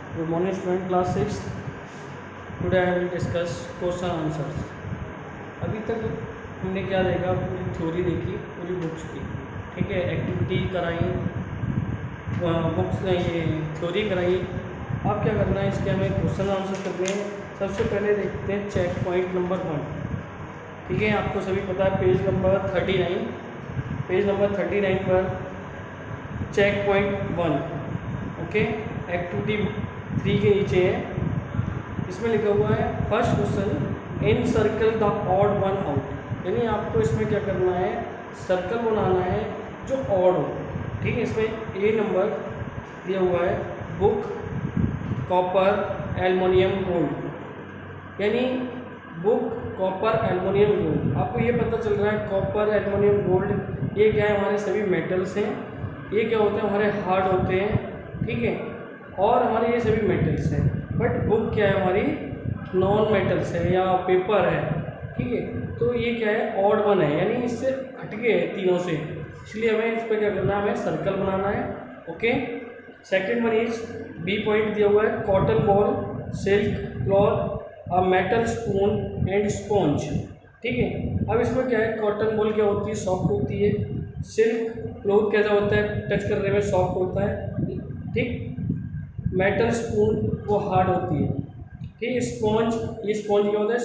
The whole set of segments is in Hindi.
Good morning student, class 6. Today I will discuss question answers. अभी तक हमने क्या देखा, पूरी थ्योरी देखी, पूरी बुक्स की, ठीक है। एक्टिविटी कराई, बुक्स ये थ्योरी कराई। अब क्या करना है, इसके हमें क्वेश्चन आंसर करने हैं। सबसे पहले देखते हैं चेक पॉइंट नंबर 1, ठीक है। आपको सभी पता है पेज नंबर 39 पर चेक पॉइंट 1, ओके। एक्टिविटी 3 के नीचे है, इसमें लिखा हुआ है first question in circle the odd one out. यानी आपको इसमें क्या करना है, सर्कल बनाना है जो ऑड हो, ठीक है। इसमें ए नंबर दिया हुआ है बुक, कॉपर, एल्युमिनियम, गोल्ड। यानी बुक, कॉपर, एल्युमिनियम, गोल्ड। आपको ये पता चल रहा है कॉपर, एल्युमिनियम, गोल्ड ये क्या है, हमारे सभी मेटल्स हैं। ये क्या होते हैं, हमारे हार्ड होते हैं, ठीक है। और हमारे ये सभी मेटल्स हैं। बट बुक क्या है, हमारी नॉन मेटल्स है या पेपर है, ठीक है। तो ये क्या है, ऑड वन है, यानी इससे हटके है तीनों से। इसलिए हमें इस पर क्या करना है, हमें सर्कल बनाना है, okay. Second one is B point दिया हुआ है cotton ball, silk, cloth, a metal spoon and sponge, ठीक है। अब इसमें क्या है, कॉटन बॉल क्या होती है, सॉफ्ट होती है। सिल्क क्लॉथ कैसा होता है, टच करने में सॉफ्ट होता है, ठीक। मेटल स्पून वो हार्ड होती है, ठीक है। स्पॉन्ज, ये स्पॉन्ज क्या होता है,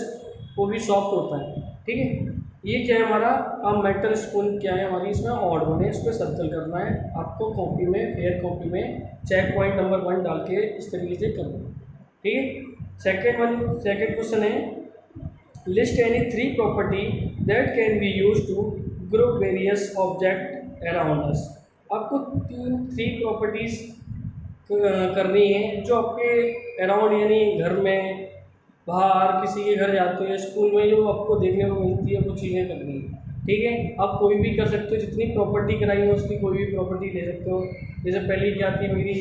वो भी सॉफ्ट होता है, ठीक है। ये क्या है हमारा, अब मेटल स्पून क्या है हमारी, इसमें ऑड वन है, इस पर सर्कल करना है आपको कॉपी में, फेयर कॉपी में चेक पॉइंट नंबर 1 डाल के इस तरीके से करना है, ठीक है। सेकेंड क्वेश्चन है list any 3 property that can be use to group various object around us. आपको 3 प्रॉपर्टीज करनी है जो आपके अराउंड, यानी घर में, बाहर किसी के घर जाते हैं, स्कूल में जो आपको देखने को मिलती है वो चीज़ें करनी है, ठीक है। आप कोई भी कर सकते हो, जितनी प्रॉपर्टी कराई है उसकी कोई भी प्रॉपर्टी ले सकते हो। जैसे पहली क्या थी मेरी,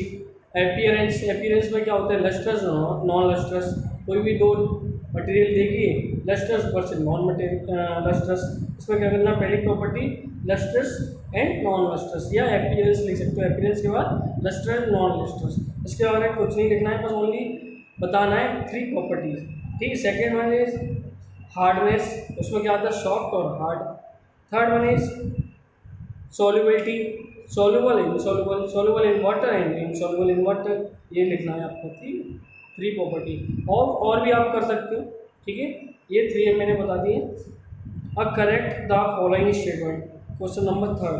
अपीयरेंस में क्या होता है, लस्ट्रस, नॉन लस्ट्रस। कोई भी 2 मटेरियल देखिए, lustrous versus non material lustrous. इसमें क्या करना, पहली property lustrous and non lustrous, या अपीयरेंस लिख सकते हो। अपीयरेंस के बाद लस्ट्रस, नॉन लस्ट्रस, इसके बारे में कुछ नहीं लिखना है, बस ओनली बताना है 3 प्रॉपर्टीज, ठीक है। सेकेंड वन इज हार्डनेस, उसमें क्या आता है, सॉफ्ट और hard. Third one is solubility, soluble in water and insoluble in water, ये लिखना है आपको, ठीक है। 3 प्रॉपर्टी, और भी आप कर सकते हो, ठीक है। ये 3 मैंने बता दिए। अब correct the following statement, question number 3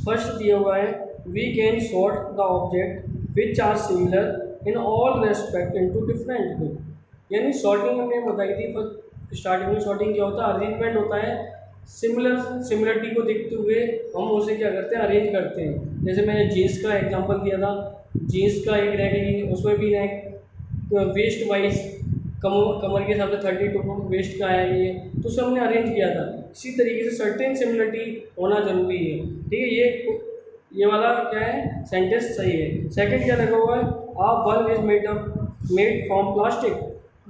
first दिया हुआ है we can sort the object which are similar in all respect into different group. यानी सॉर्टिंग हमने बताई थी, पर स्टार्टिंग में सॉर्टिंग क्या होता है, अरेंजमेंट होता है। सिमिलरिटी को देखते हुए हम उसे क्या करते हैं, अरेंज करते हैं। जैसे मैंने जीन्स का एग्जांपल दिया था, जीन्स का एक रैक ली, उसमें भी रैक वेस्ट वाइज कमर के हिसाब से 32 वेस्ट का है ये, तो उसे हमने अरेंज किया था। इसी तरीके से सर्टेन सिमिलरिटी होना जरूरी है, ठीक है। ये वाला क्या है, सेंटेंस सही है। सेकंड क्या लगा हुआ है, a bulb is made from plastic,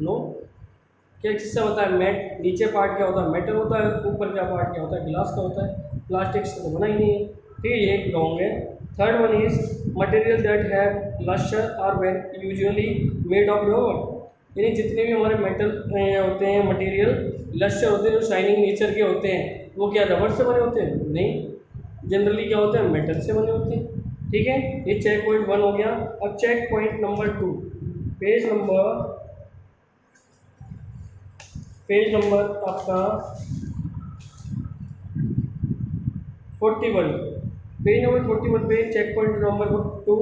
no. क्या चीज़ से होता है, मेट, नीचे पार्ट क्या होता है, मेटल होता है, ऊपर क्या पार्ट क्या होता है, ग्लास का होता है। प्लास्टिक से तो बना ही नहीं है, ठीक है, ये रॉन्ग है। Third one is material that have lustre are usually made of rubber. यानी जितने भी हमारे मेटल होते हैं, मटेरियल लस्टर होते हैं, जो शाइनिंग नेचर के होते हैं, वो क्या रबर से बने होते हैं, नहीं, जनरली क्या होते हैं, मेटल से बने होते हैं, ठीक है। ये चेक पॉइंट 1 हो गया। अब check point number 2, page number आपका 41, पेज नंबर 41 पे चेक पॉइंट नंबर 2,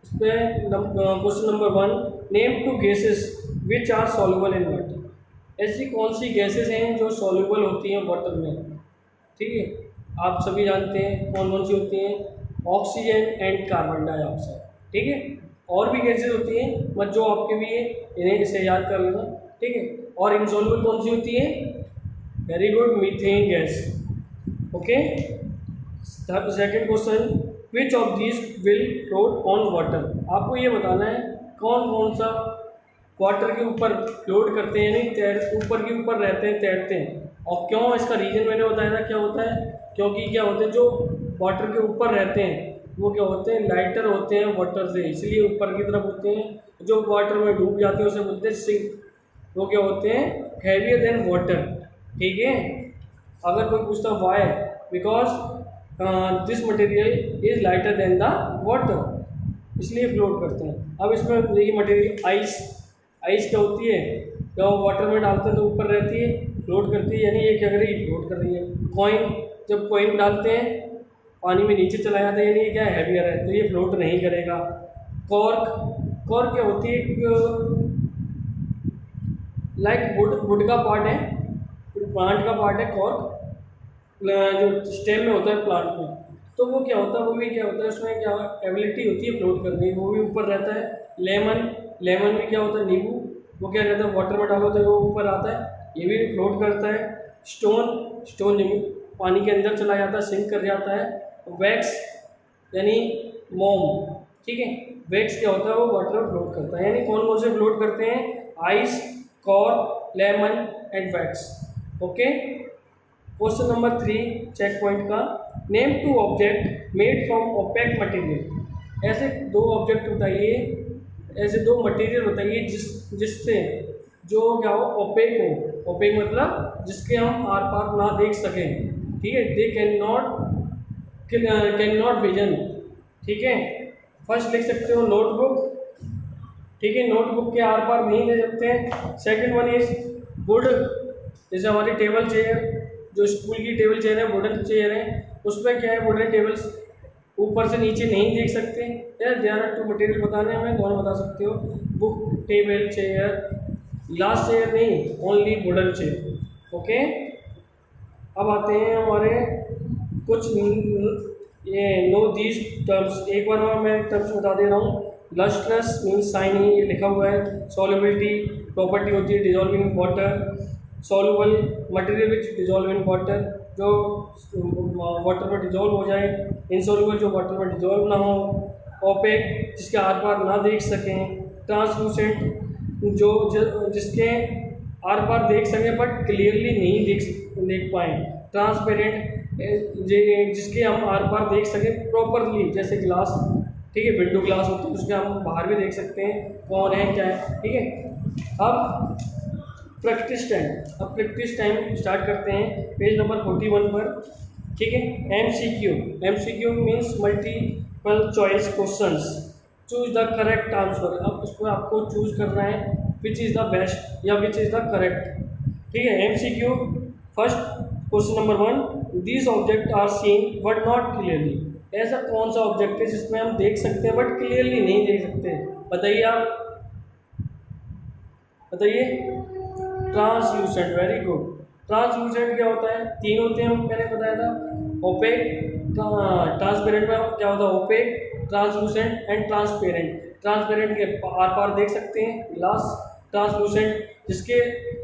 इस पर question number 1 name 2 gases which are soluble in water. ऐसी कौन सी गैसेस हैं जो सॉल्युबल होती हैं वाटर में, ठीक है। आप सभी जानते हैं कौन कौन सी होती हैं, ऑक्सीजन एंड कार्बन डाइऑक्साइड, ठीक है। और भी गैसेज होती हैं, बट जो आपके भी है इन्हें इसे याद कर लेना, ठीक है। और इनसॉल्युबल कौन सी होती है, very good, methane gas, okay. Second question which of these will float on water. आपको ये बताना है कौन कौन सा वाटर के ऊपर फ्लोट करते हैं, यानी ऊपर के ऊपर रहते हैं, तैरते हैं। और क्यों, इसका रीजन मैंने बताया था क्या होता है, क्योंकि क्या होते हैं जो वाटर के ऊपर रहते हैं वो क्या होते हैं, लाइटर होते हैं वाटर से, इसलिए ऊपर की तरफ होते हैं। जो वाटर में डूब जाते हैं उसे बोलते हैं सिंक, वो क्या होते हैं, हैवियर देन वाटर। ठीक है, अगर कोई पूछता why, because this material is lighter than the water, इसलिए फ्लोट करते हैं। अब इसमें देखिए मटेरियल आइस, आइस क्या होती है, जब वाटर में डालते हैं तो ऊपर रहती है, फ्लोट करती है, यानी ये क्या कर रही है, फ्लोट कर रही है। कॉइन, जब कॉइन डालते हैं पानी में नीचे चला जाता है, यानी ये क्या है, हैवियर है, तो ये फ्लोट नहीं करेगा। कॉर्क, कॉर्क क्या होती है, लाइक वुड का पार्ट है, प्लांट का पार्ट है कॉर्क, जो स्टेम में होता है प्लांट में, तो वो क्या होता है, वो भी क्या होता है, उसमें क्या एबिलिटी होती है फ्लोट करने की, वो भी ऊपर रहता है। लेमन, लेमन भी क्या होता है, नींबू, वो क्या रहता है, वाटर में डालो तो वो ऊपर आता है, ये भी फ्लोट करता है। स्टोन, स्टोन पानी के अंदर चला जाता है, सिंक कर जाता है। वैक्स यानी मोम, ठीक है, वैक्स क्या होता है, वो वाटर में फ्लोट करता है। यानी कौन कौन से फ्लोट करते हैं, ice, cork, lemon and wax. Okay, question number 3 check point का, name 2 object made from opaque material. ऐसे 2 ऑब्जेक्ट बताइए, ऐसे 2 मटेरियल बताइए जिससे जो क्या हो, ओपेक हो। ओपेक मतलब जिसके हम आर पार ना देख सकें, ठीक है, दे कैन नॉट विजन। ठीक है, फर्स्ट लिख सकते हो नोटबुक, ठीक है, नोटबुक के आर पार नहीं दे सकते हैं। सेकंड वन इज वुड, जैसे हमारी टेबल चेयर, जो स्कूल की टेबल चेयर है, वुडन चेयर है, उसमें क्या है, वुडन टेबल्स ऊपर से नीचे नहीं देख सकते। यार देयर आर 2 मटेरियल बताने हमें, दोनों बता सकते हो, book table chair, glass chair नहीं, ओनली वुडन चेयर। ओके, अब आते हैं हमारे कुछ ये नो दीज टर्म्स, एक बार मैं टर्म्स बता दे रहा हूँ। लस्ट्रस मीन्स शाइनी, ये लिखा हुआ है। सॉल्युबिलिटी, प्रॉपर्टी होती है dissolving water. Soluble, material which dissolve in water, जो वाटर में डिजॉल्व हो जाए। इनसॉल्युबल, जो वाटर में डिजॉल्व ना हो। ओपेक, जिसके आर पार ना देख सकें। ट्रांसलूसेंट, जिसके आर पार देख सकें बट क्लियरली नहीं देख पाएँ। ट्रांसपेरेंट, जिसके हम आर पार देख सकें प्रॉपरली, जैसे ग्लास, ठीक है, विंडो ग्लास होती है, उसके हम बाहर भी देख सकते हैं कौन है क्या है। ठीक है, अब प्रैक्टिस टाइम, अब प्रैक्टिस टाइम स्टार्ट करते हैं पेज नंबर 41 पर। ठीक है, MCQ, MCQ means multiple choice questions. Choose the correct answer, अब उसको आपको चूज करना है विच इज़ द बेस्ट या विच इज़ द करेक्ट। ठीक है, MCQ first question number 1, these object are seen but not clearly. ऐसा कौन सा ऑब्जेक्ट है जिसमें हम देख सकते हैं बट क्लियरली नहीं देख सकते, बताइए आप, बताइए। Translucent, very good. ट्रांसल्यूसेंट क्या होता है, 3 होते हैं, मैंने बताया था। ओपेक, ट्रांसपेरेंट में क्या होता है, opaque, translucent and transparent. Transparent के आर पार देख सकते हैं, ग्लास। ट्रांसलूसेंट, जिसके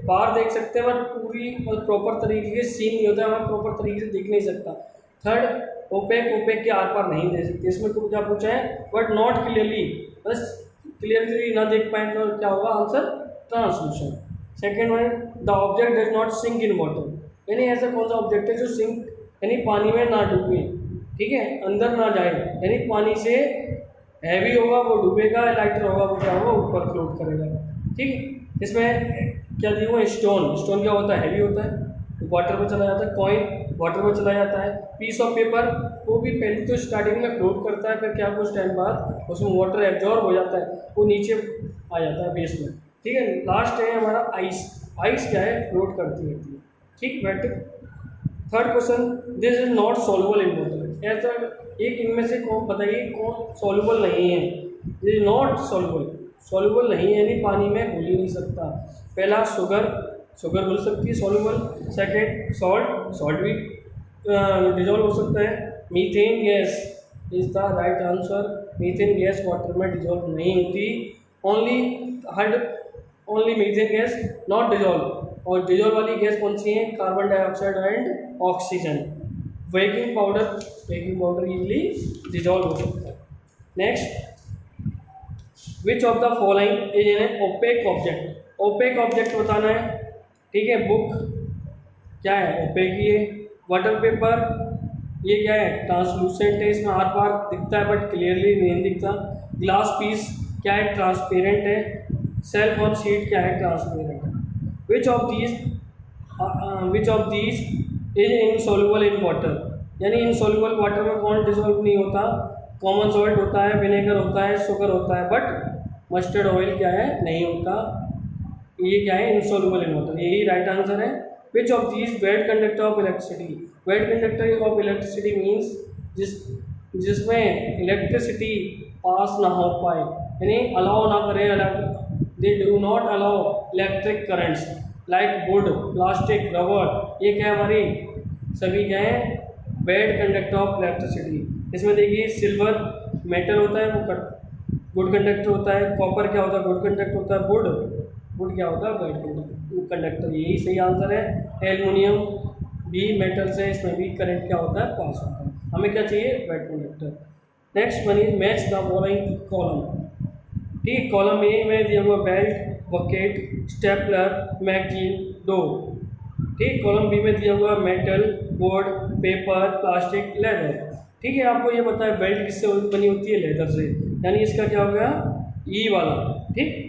बाहर देख सकते हैं बट पूरी और प्रॉपर तरीके से सीन नहीं होता है, हमें प्रॉपर तरीके से दिख नहीं सकता। थर्ड ओपेक, ओपेक के आर पार नहीं देख सकते। इसमें तो क्या पूछा है, बट नॉट क्लियरली, बस क्लियरली ना देख पाए तो क्या होगा answer, translucent. Second one, the object does not sink in water, यानी ऐसा कौन सा ऑब्जेक्ट है जो सिंक यानी पानी में ना डूबे, ठीक है, अंदर ना जाए, यानी पानी से हैवी होगा वो डूबेगा, लाइटर होगा वो क्या होगा, ऊपर फ्लोट करेगा। ठीक है, इसमें क्या दिया हुआ है, स्टोन। स्टोन क्या होता है, हैवी होता है, वाटर में चला जाता है। कॉइन वाटर में चला जाता है। पीस ऑफ पेपर, वो भी पहले तो स्टार्टिंग में फ्लोट करता है, फिर क्या कुछ टाइम बाद उसमें वाटर एब्जॉर्ब हो जाता है, वो नीचे आ जाता है बेस में। ठीक है, लास्ट है हमारा आइस। आइस क्या है, फ्लोट करती रहती है। ठीक, बेट। Third question, this is not soluble in water, ऐसा एक इनमें से कौन बताइए कौन सॉल्युबल नहीं है। This is not soluble, soluble नहीं है यानी पानी में घुल ही नहीं सकता। पहला शुगर, शुगर घुल सकती है सॉल्युबल। सेकेंड सॉल्ट, सॉल्ट भी डिजॉल्व हो सकता है। Methane gas is the right answer, methane gas water में डिजॉल्व नहीं होती। Only methane gas not dissolve, और डिजॉल्व वाली गैस कौन सी है, carbon dioxide and oxygen. Baking powder, baking powder easily dissolve हो सकता है। Next, which of the following is an opaque object. Opaque object बताना है, ठीक है। बुक क्या है, ओपेक ही है। वाटर पेपर, ये क्या है, ट्रांसलूसेंट है, इसमें आर पार दिखता है बट क्लियरली नहीं दिखता। ग्लास पीस क्या है, ट्रांसपेरेंट है। सेल फोन शीट क्या है, ट्रांसपेरेंट है। Which of these is insoluble in water, यानी इनसॉल्युबल वाटर में कौन डिजोल्व नहीं होता, कॉमन सॉल्ट होता है, विनेगर होता है, शुगर होता है, बट मस्टर्ड ऑयल क्या है, नहीं होता। ये क्या है, इनसॉल्युबल इन वाटर, यही राइट आंसर है। Which of these wet conductor of electricity, wet conductor of electricity means जिसमें इलेक्ट्रिसिटी पास ना हो पाए, यानी अलाउ ना करे, they do not allow electric currents like wood, plastic, rubber, ये क्या है हमारी सभी क्या है, बैड कंडक्टर ऑफ इलेक्ट्रिसिटी। इसमें देखिए सिल्वर मेटल होता है, वो गुड कंडक्टर होता है, कॉपर क्या होता है, गुड कंडक्टर होता है, वुड क्या होता है, बैड कंडक्टर, यही सही आंसर है। एल्युमिनियम भी मेटल से, इसमें भी करंट क्या होता है, पास होता है। हमें क्या चाहिए, bad conductor. Next one is match the following column. ठीक, कॉलम ए में दिया हुआ belt, bucket, stapler, magazine, door. ठीक, कॉलम बी में दिया हुआ metal, board, paper, plastic, leather. ठीक है, आपको ये पता है बेल्ट किससे बनी होती है, लेदर से, यानी इसका क्या हो गया, ई वाला। ठीक,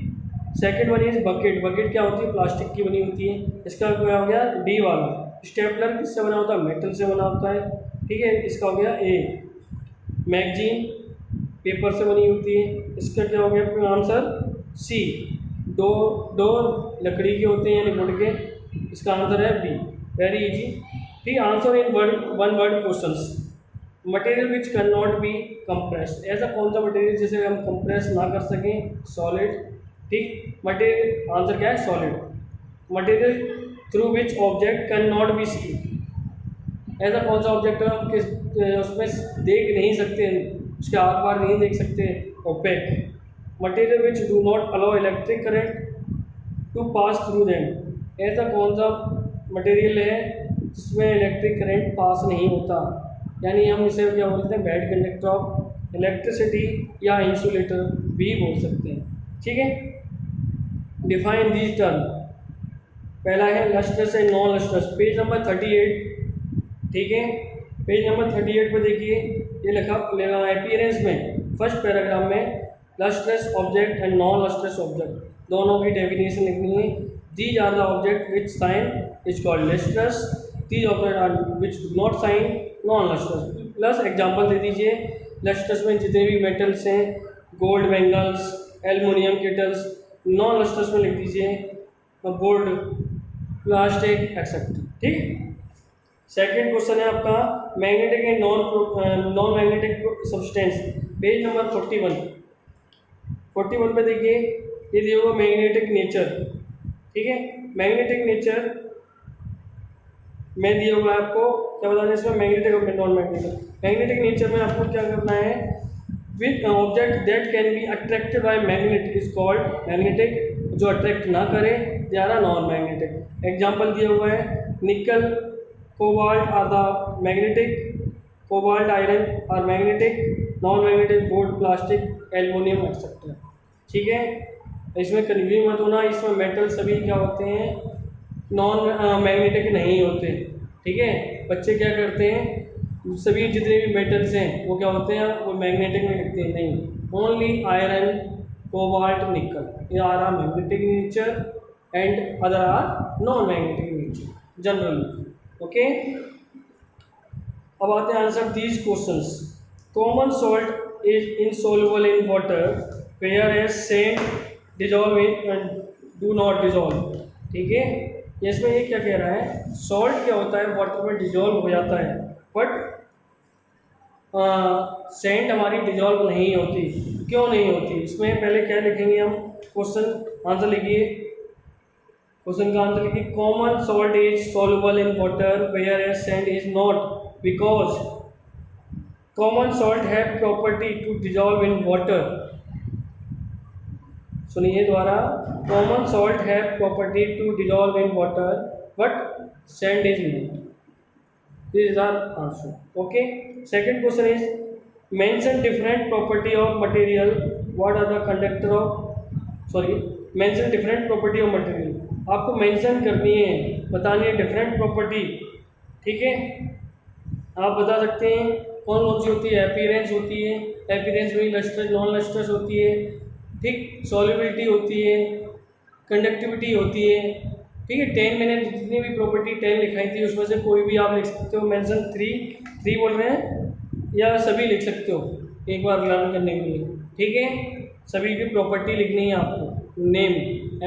second one is bucket, bucket क्या होती है, प्लास्टिक की बनी होती है, इसका क्या हो गया, डी वाला। स्टेपलर किससे बना होता है, मेटल से बना होता है। ठीक है, इसका हो गया ए। मैगजीन पेपर से बनी होती है, इसका क्या हो गया आंसर, सी। डोर लकड़ी के होते हैं, यानी वुड के, इसका आंसर है बी। Very easy. ठीक, answer in one word questions. Material which can not be compressed, ऐसा कौन सा मटेरियल जिसे हम कंप्रेस ना कर सकें, सॉलिड। ठीक, मटेरियल आंसर क्या है, solid. Material through which object can not be see, ऐसा कौन सा ऑब्जेक्ट है हम उसमें देख नहीं सकते, उसके आर पार नहीं देख सकते, opaque. Material which do not allow electric current to pass through them, ऐसा कौन सा मटेरियल है जिसमें इलेक्ट्रिक करंट पास नहीं होता, यानी हम इसे क्या बोलते हैं, बैड कंडक्टर ऑफ इलेक्ट्रिसिटी या इंसुलेटर भी बोल सकते हैं। ठीक है, डिफाइन दीज टर्म। पहला है lustrous and non lustrous, page number 38। ठीक है, पेज नंबर 38 पर देखिए, ये लिखा अपीयरेंस में फर्स्ट पैराग्राफ में lustrous object and non lustrous object दोनों की डेफिनेशन लिखनी है। These are the object which shine is called lustrous, these object are which do not shine non lustrous. Plus example दे दीजिए, लस्ट्रस में जितने भी मेटल्स हैं, gold bangles, aluminium kettles, non lustrous में लिख दीजिए बोर्ड, प्लास्टिक एक्सेट्रा। ठीक, सेकंड क्वेश्चन है आपका magnetic and non magnetic substance, page number 41 पे देखिए, ये दिया हुआ मैग्नेटिक नेचर। ठीक है, मैग्नेटिक नेचर में दिया हुआ है आपको क्या बताना है इसमें, मैग्नेटिक और नॉन मैग्नेटिक। मैग्नेटिक नेचर में आपको क्या करना है, with object that can be attracted by magnet is called magnetic, जो अट्रैक्ट ना करे they are non magnetic. Example दिया हुआ है, nickel, cobalt are the magnetic, cobalt iron are magnetic, non magnetic board, plastic, aluminium etcetera. ठीक है, इसमें कन्फ्यूज मत होना, इसमें मेटल सभी क्या होते हैं, नॉन मैग्नेटिक नहीं होते। ठीक है, बच्चे क्या करते हैं, सभी जितने भी मेटल्स हैं वो क्या होते हैं, वो मैग्नेटिक में लिखते हैं, नहीं, ओनली आयरन, कोबाल्ट, निकल, ये are are magnetic nature and other are non magnetic nature generally. Okay, अब आते हैं answer these questions. Common salt is insoluble in water whereas sand dissolve in and do not dissolve. ठीक है, इसमें ये क्या कह रहा है, सॉल्ट क्या होता है, वाटर में डिजॉल्व हो जाता है, बट सेंट हमारी डिजॉल्व नहीं होती। क्यों नहीं होती, इसमें पहले क्या लिखेंगे हम, क्वेश्चन आंसर लिखिए, क्वेश्चन का आंसर लिखिए, common salt is soluble in water whereas sand is not, because common salt have property to dissolve in water. सुनिए द्वारा, common salt have property to dissolve in water but sand is not. This is our answer. Okay, second question is mention different property of material, what are the conductor of, mention different property of material, आपको मेंशन करनी है, बतानी है डिफरेंट प्रॉपर्टी। ठीक है, आप बता सकते हैं कौन कौन सी होती है? अपीयरेंस होती है, अपीयरेंस में लस्टर नॉन लस्टर्स होती है, ठीक, सॉल्युबिलिटी होती है, कंडक्टिविटी होती है, ठीक है। 10 मैंने जितनी भी प्रॉपर्टी 10 लिखाई थी उसमें से कोई भी आप लिख सकते हो। मेंशन 3 बोल रहे हैं या सभी लिख सकते हो एक बार लर्न करने के लिए, ठीक है। सभी की प्रॉपर्टी लिखनी है आपको। नेम,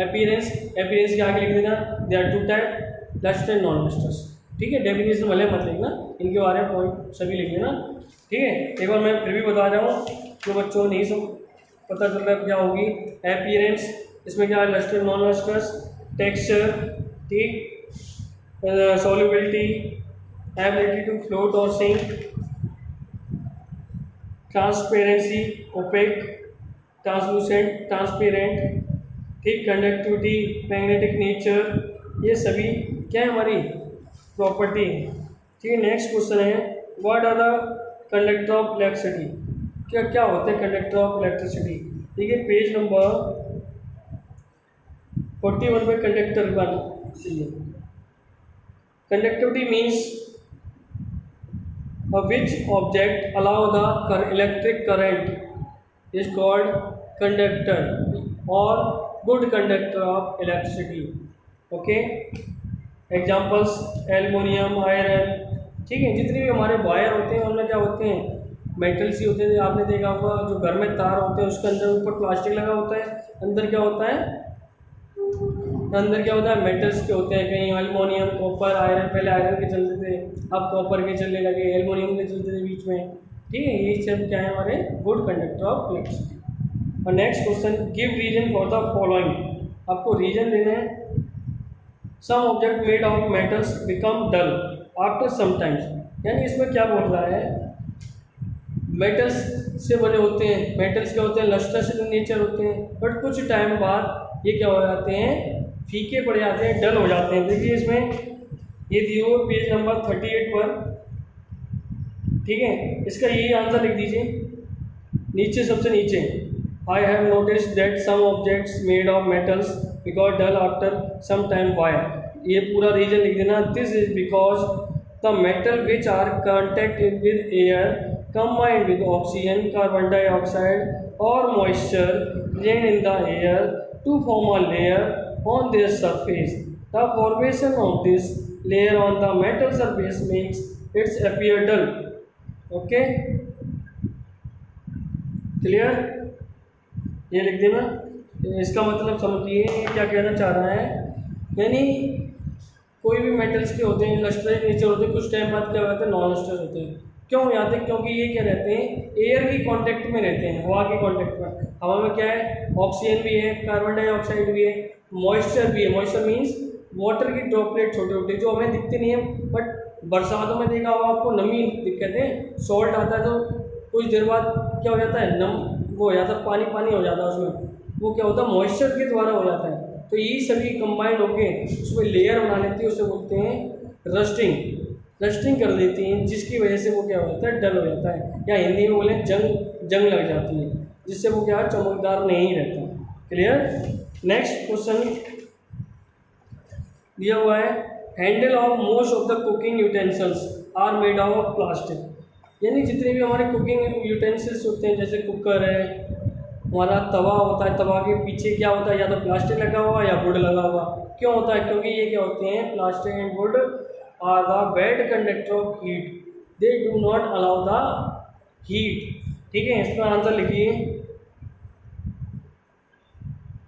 अपीयरेंस, अपीयरेंस के आगे लिख देना they are 2 type, luster non lusters, ठीक है। डेफिनेशन भले मत लिखना, इनके बारे में पॉइंट सभी लिख लेना, ठीक है। एक बार मैं फिर भी बता रहा हूँ जो बच्चों को नहीं सब पता चल रहा है क्या होगी। अपीयरेंस, इसमें क्या है? लस्टर नॉन लस्टर्स, टेक्सचर, ठीक, सॉल्युबिलिटी, एबिलिटी टू फ्लोट और sink, transparency, opaque, translucent, transparent, ठीक, कंडक्टिविटी, मैग्नेटिक नेचर, ये सभी क्या है हमारी प्रॉपर्टी, ठीक है। नेक्स्ट क्वेश्चन है what are the conductor of electricity, क्या क्या होते हैं कंडक्टर ऑफ इलेक्ट्रिसिटी, ठीक है। पेज नंबर 41 पे कंडक्टर वन चाहिए। Conductivity means which object allow the electric current is called conductor or good conductor of electricity, okay। Examples aluminium, iron, ठीक है। जितने भी हमारे वायर होते हैं उनमें क्या होते हैं? मेटल्स ही होते हैं। आपने देखा होगा जो घर में तार होते हैं उसके अंदर ऊपर प्लास्टिक लगा होता है, अंदर क्या होता है? अंदर क्या होता है? मेटल्स के होते हैं। कहीं एल्युमिनियम, कॉपर, आयरन, पहले आयरन के चलते थे, अब कॉपर के चलने लगे, एल्युमिनियम के चलते थे बीच में, ठीक है। ये सब क्या है हमारे गुड कंडक्टर ऑफ इलेक्ट्रिसिटी। और next question, give reason for the following, आपको रीजन देना है। Some object made of metals become dull after some times, यानी इसमें क्या बोल रहा है? मेटल्स से बने होते हैं, मेटल्स क्या होते हैं? लस्टर्स इन नेचर होते हैं, बट कुछ टाइम बाद ये क्या हो जाते हैं? फीके पड़ जाते हैं, डल हो जाते हैं। देखिए इसमें ये दियो पेज नंबर 38 पर, ठीक है। इसका यही आंसर लिख दीजिए नीचे, सबसे नीचे। I have notice that some objects made of metals because dull after some time, why, ये पूरा रीजन लिख देना। This is because the metal which are contact with air combined with oxygen, carbon dioxide or moisture present in the air to form a layer on their surface. The formation of this layer on the metal surface makes it appear dull. Okay? Clear? ये लिख देना। इसका मतलब समझिए क्या कहना चाह रहा है, यानी कोई भी मेटल्स के होते हैं लस्टर्स नेचर होते हैं, कुछ टाइम बाद क्या होता है? नॉन लस्टर्स होते हैं। क्यों हो जाते हैं? क्योंकि ये क्या रहते हैं? एयर की कांटेक्ट में रहते हैं, हवा के कांटेक्ट में। हवा में क्या है? ऑक्सीजन भी है, कार्बन डाइऑक्साइड भी है, मॉइस्चर भी है। मॉइस्चर मीन्स वाटर की ड्रॉपलेट छोटे छोटे जो हमें दिखते नहीं है, बट बरसातों में देखा होगा आपको, नमी दिक्कत है। सॉल्ट आता है तो कुछ देर बाद क्या हो जाता है? वो हो जाता है, पानी पानी हो जाता है उसमें, वो क्या होता है? मॉइस्चर के द्वारा हो जाता है। तो ये सभी कंबाइंड होकर उसमें लेयर बना लेती है, उसे बोलते हैं रस्टिंग। रस्टिंग कर देती हैं, जिसकी वजह से वो क्या होता है? डल हो जाता है, या हिंदी में बोले जंग लग जाती है, जिससे वो क्या चमकदार नहीं रहता। क्लियर? नेक्स्ट क्वेश्चन दिया हुआ है, handle of most of the cooking utensils are made of plastic, यानी जितने भी हमारे कुकिंग यूटेंसिल्स होते हैं, जैसे कुकर है, हमारा तवा होता है, तवा के पीछे क्या होता है? या तो प्लास्टिक लगा हुआ या वुड लगा हुआ। क्यों होता है? क्योंकि ये क्या होते हैं? Plastic and wood are the bad conductor of heat, they do not allow the heat, ठीक है। इसका आंसर लिखिए।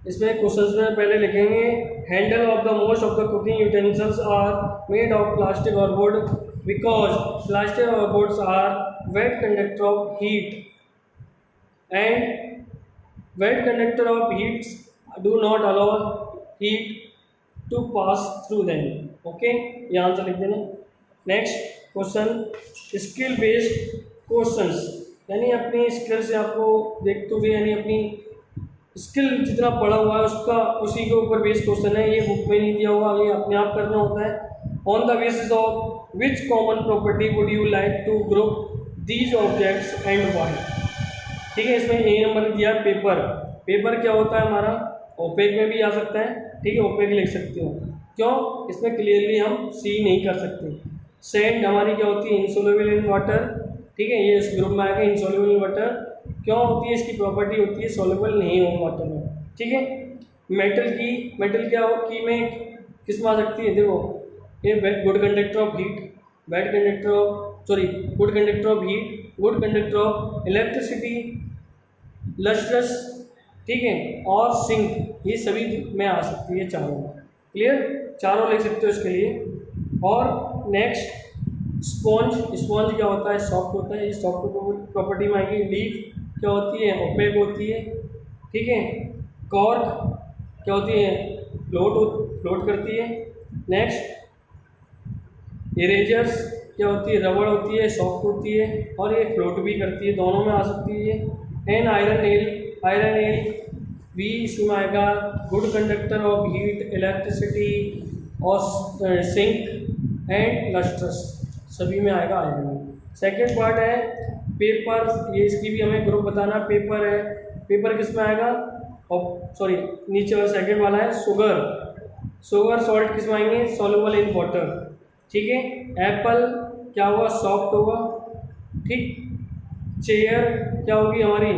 इसमें क्वेश्चन में पहले लिखेंगे handle of the most of the cooking utensils are made of plastic और वुड बिकॉज प्लास्टिक और woods are wet conductor of heat and wet conductor of heats do not allow heat to pass through them. Okay, ये आंसर लिख देना। Next question, skill based questions, यानी अपनी स्किल से आपको देखते हुए, यानी अपनी स्किल जितना पढ़ा हुआ है उसका उसी के ऊपर बेस्ड क्वेश्चन है। ये बुक में नहीं दिया हुआ, ये अपने आप करना होता है। On the basis of which common property would you like to group these objects and why, ठीक है। इसमें ए नंबर दिया पेपर। पेपर क्या होता है हमारा? ओपेक में भी आ सकता है, ठीक है, ओपेक लिख सकते हो। क्यों? इसमें क्लियरली हम सी नहीं कर सकते। सैंड हमारी क्या होती है, इनसोल्युबल इन वाटर, ठीक है, ये इस ग्रुप में आएगा इनसोल्युबल इन वाटर। क्यों होती है, इसकी प्रॉपर्टी होती है सोल्युबल नहीं हो वाटर में, ठीक है। मेटल क्या हो की में किस में आ सकती है, देखो ये good conductor of heat, bad conductor of sorry good conductor of heat, good conductor of electricity, lustrous, ठीक है, और सिंक, ये सभी में आ सकती है चारों। क्लियर, चारों लिख सकते हो इसके लिए। और नेक्स्ट स्पॉन्ज, स्पॉन्ज क्या होता है, सॉफ्ट होता है, ये सॉफ्ट प्रॉपर्टी में आएगी। लीफ क्या होती है, ओपेक होती है, ठीक है। कॉर्क क्या होती है, फ्लोट करती है। नेक्स्ट इरेजर्स क्या होती है, रबड़ होती है, सॉफ्ट होती है, और ये फ्लोट भी करती है, दोनों में आ सकती है। एंड आयरन नेल भी इसमें आएगा, good conductor of heat, electricity और सिंक एंड लस्ट्रस, सभी में आएगा आयरन नेल। सेकेंड पार्ट है पेपर, ये इसकी भी हमें ग्रुप बताना। पेपर है, पेपर किस में आएगा, और सॉरी नीचे वाला सेकेंड वाला है शुगर सॉल्ट किस में आएंगे, सॉल्युबल इन वाटर, ठीक है। एप्पल क्या होगा, सॉफ्ट होगा, ठीक। चेयर क्या होगी हमारी,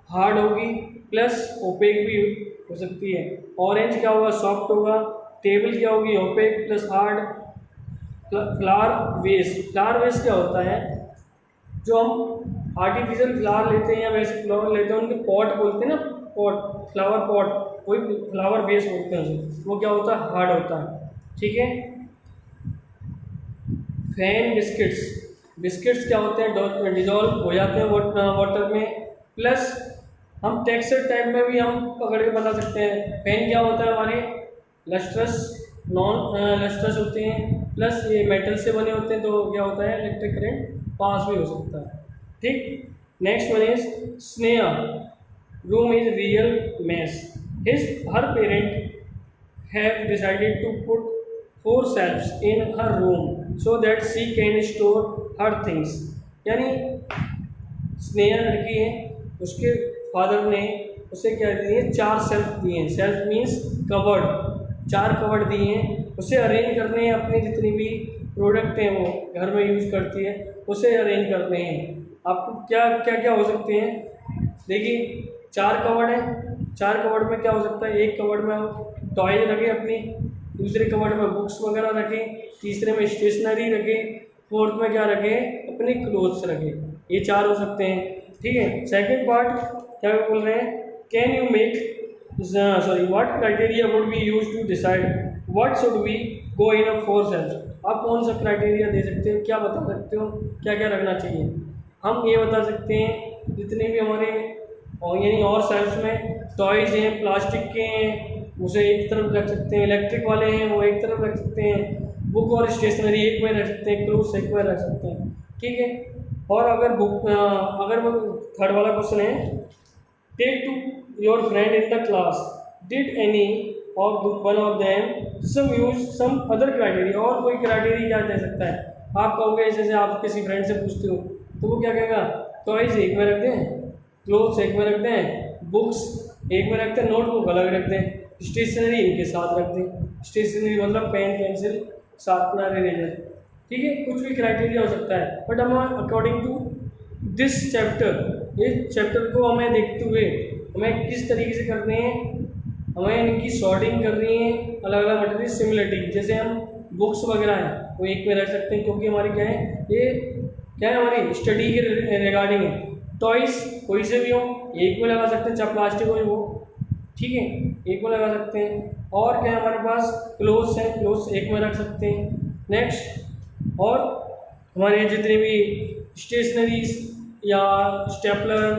हार्ड होगी, प्लस ओपेक भी हो सकती है। ऑरेंज क्या होगा, सॉफ्ट होगा। टेबल क्या होगी, opaque plus hard. Flower vase क्या होता है, जो हम आर्टिफिशियल फ्लावर लेते हैं या वैसे फ्लावर लेते हैं, उनके पॉट बोलते हैं ना, पॉट, फ्लावर पॉट, वही फ्लावर बेस बोलते हैं उसे, वो क्या होता है, हार्ड होता है, ठीक है। फैन बिस्किट्स क्या होते हैं, डिजॉल्व हो जाते हैं वाटर में, प्लस हम टेक्सचर टाइप में भी हम पकड़ के बता सकते हैं। फैन क्या होता है हमारे, लस्ट्रस, नॉन लस्ट्रस होते हैं, प्लस ये मेटल से बने होते हैं, तो क्या होता है, इलेक्ट्रिक करंट पास भी हो सकता है, ठीक। Next one is Sneha, room is real mess, her parent have decided to put 4 shelves in her room so that she can store her things। यानी स्नेहा लड़की है, उसके फादर ने उसे क्या दिए, 4 शेल्फ दिए हैं। शेल्फ मीन्स कवर्ड, 4 कवर्ड दिए हैं, उसे अरेंज करने हैं, अपने जितनी भी प्रोडक्ट हैं वो घर में यूज़ करती है उसे अरेंज करने हैं। आपको क्या क्या क्या हो सकते हैं, देखिए 4 कवर्ड है, 4 कवर्ड में क्या हो सकता है, एक कवर्ड में हम टॉयज रखें अपनी, दूसरे कवर्ड में बुक्स वगैरह रखें, तीसरे में स्टेशनरी रखें, फोर्थ में क्या रखें, अपने क्लोथ्स रखें, ये 4 हो सकते हैं, ठीक है। सेकंड पार्ट क्या बोल रहे हैं, can you make what criteria would be use to decide what should be go in a 4 shelf. आप कौन सा क्राइटेरिया दे सकते हो, क्या बता सकते हो, क्या क्या रखना चाहिए। हम ये बता सकते हैं जितने भी हमारे यानी और सेल्फ में टॉयज हैं, प्लास्टिक के हैं, उसे एक तरफ रख सकते हैं, इलेक्ट्रिक वाले हैं वो एक तरफ रख सकते हैं, बुक और स्टेशनरी एक में रख सकते हैं, क्लोथ्स एक में रख सकते हैं, ठीक है। और अगर वो थर्ड वाला क्वेश्चन है, take to your friend in the class, did any of one of them some other criteria, और कोई क्राइटेरिया क्या दे सकता है। आप कहोगे जैसे आप किसी फ्रेंड से पूछते हो तो वो क्या कहेगा, टॉयज एक में रख दें, क्लोथ्स एक में रख दें, बुक्स एक में रखते हैं, नोटबुक अलग रख दें, स्टेशनरी इनके साथ रख दें। स्टेशनरी मतलब पेन, पेंसिल, शार्पनर, इरेजर, ठीक है, कुछ भी क्राइटेरिया हो सकता है। बट हम अकॉर्डिंग टू दिस चैप्टर, इस चैप्टर को हमें देखते हुए हमें किस तरीके से करने हैं, हमें इनकी सॉर्टिंग करनी है, अलग अलग मटेरियल सिमिलरिटी, जैसे हम बुक्स वगैरह हैं वो एक में रख सकते हैं क्योंकि हमारी क्या है, ये क्या है, हमारी स्टडी के रिगार्डिंग है। टॉयज कोई से भी हो एक में लगा सकते हैं, चाहे प्लास्टिक हो, ठीक है, एक में लगा सकते हैं। और क्या है हमारे पास, क्लोथ्स हैं, क्लोथ्स एक में रख सकते हैं। नेक्स्ट, और हमारे जितने भी स्टेशनरीज या स्टेपलर,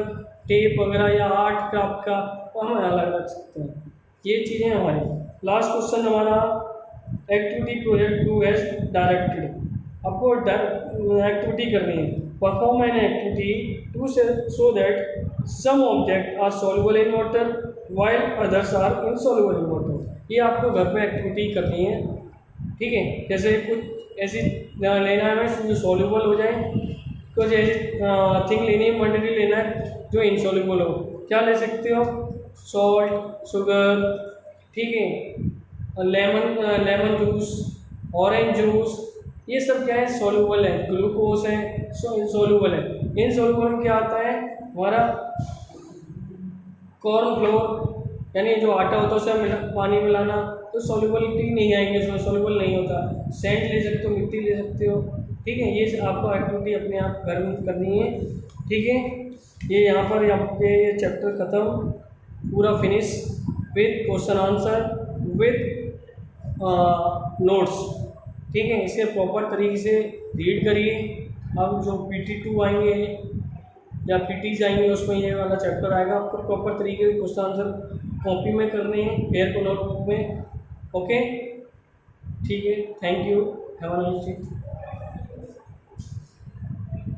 टेप वगैरह या आर्ट क्राफ्ट का, वो हम अलग रख सकते हैं। ये चीज़ें हमारी। लास्ट क्वेश्चन हमारा, एक्टिविटी प्रोजेक्ट 2 एज डायरेक्टेड, आपको एक्टिविटी करनी है, perform an activity to so that some object are soluble in water while others are insoluble in water. ये आपको घर पे एक्टिविटी करनी है, ठीक है। जैसे कुछ ऐसी लेना है हमें जो सॉल्युबल हो जाए, कुछ ऐसी थिंग लेनी है, मटेरियल लेना है जो इनसॉल्युबल हो। क्या ले सकते हो, सॉल्ट, शुगर, ठीक है, लेमन जूस, ऑरेंज जूस, ये सब क्या है, सॉल्युबल है, ग्लूकोज है सॉल्युबल है। इनसॉल्युबल में क्या आता है हमारा कॉर्न फ्लोर, यानी जो आटा होता है उसमें पानी मिलाना, तो सॉल्युबलिटी नहीं आएंगे, उसमें सॉल्युबल नहीं होता। सेंट ले सकते हो, मिट्टी ले सकते हो, ठीक है। ये आपको एक्टिविटी अपने आप घर में करनी है, ठीक है। ये यहाँ पर आपके ये चैप्टर ख़त्म, पूरा finish with question answer with notes, ठीक है। इसे प्रॉपर तरीके से रीड करिए। अब जो PT2 आएंगे या PTs आएंगे उसमें ये वाला चैप्टर आएगा, आपको प्रॉपर तरीके से क्वेश्चन आंसर कॉपी में करने हैं, फेयर को नोटबुक में, ओके, ठीक है। Thank you, have a nice day.